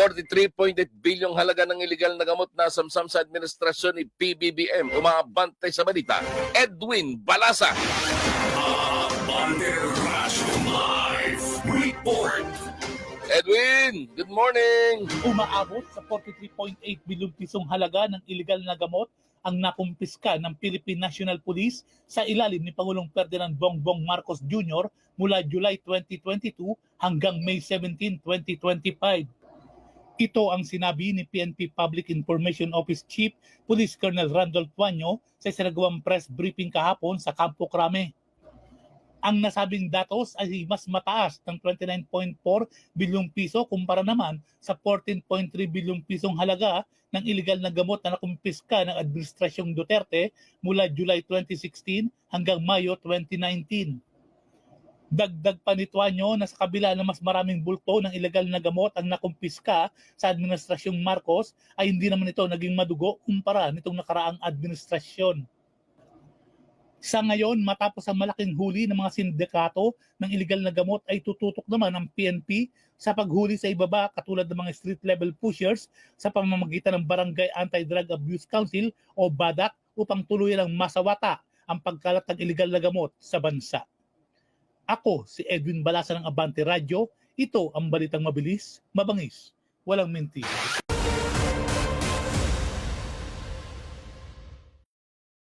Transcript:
43.8 bilyong halaga ng iligal na gamot na samsam sa administrasyon ni PBBM. Umaabante sa balita, Edwin Balasa. Abante Radyo Live Report. Edwin, good morning! Umaabot sa 43.8 bilyong pisong halaga ng iligal na gamot ang nakumpiska ng Philippine National Police sa ilalim ni Pangulong Ferdinand Bongbong Marcos Jr. mula July 2022 hanggang May 17, 2025. Ito ang sinabi ni PNP Public Information Office Chief Police Colonel Randolph Tuanyo sa isinagawang press briefing kahapon sa Campo Crame. Ang nasabing datos ay mas mataas ng 29.4 bilyong piso kumpara naman sa 14.3 bilyong pisong halaga ng iligal na gamot na nakumpiska ng Administrasyong Duterte mula July 2016 hanggang Mayo 2019. Dagdag pa ni Tuanyo na sa kabila ng mas maraming bulto ng ilegal na gamot ang nakumpiska sa Administrasyong Marcos ay hindi naman ito naging madugo kumpara nitong nakaraang administrasyon. Sa ngayon, matapos ang malaking huli ng mga sindikato ng iligal na gamot ay tututok naman ang PNP sa paghuli sa ibaba katulad ng mga street level pushers sa pamamagitan ng Barangay Anti-Drug Abuse Council o BADAC upang tuluyan ng masawata ang pagkalat ng iligal na gamot sa bansa. Ako si Edwin Balasa ng Abante Radio. Ito ang balitang mabilis, mabangis, walang mentira.